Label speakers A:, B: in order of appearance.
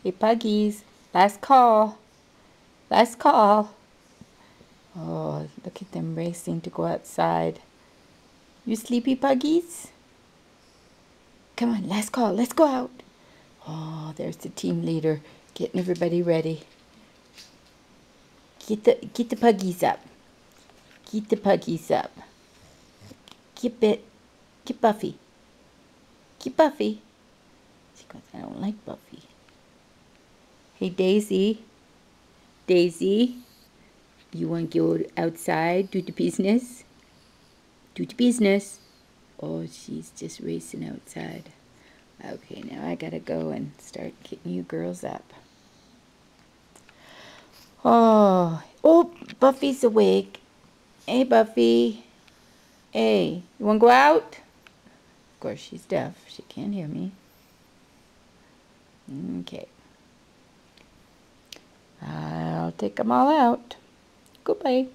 A: Hey, puggies. Last call. Last call. Oh, look at them racing to go outside. You sleepy puggies? Come on, last call. Let's go out. Oh, there's the team leader getting everybody ready. Get the puggies up. Get the puggies up. Get Buffy. Get Buffy. She goes, I don't like Buffy. Hey, Daisy. Daisy, you want to go outside, do the business? Do the business. Oh, she's just racing outside. Okay, now I gotta go and start getting you girls up. Oh, Buffy's awake. Hey, Buffy. Hey, you wanna go out? Of course, she's deaf. She can't hear me. Okay. I'll take them all out. Goodbye.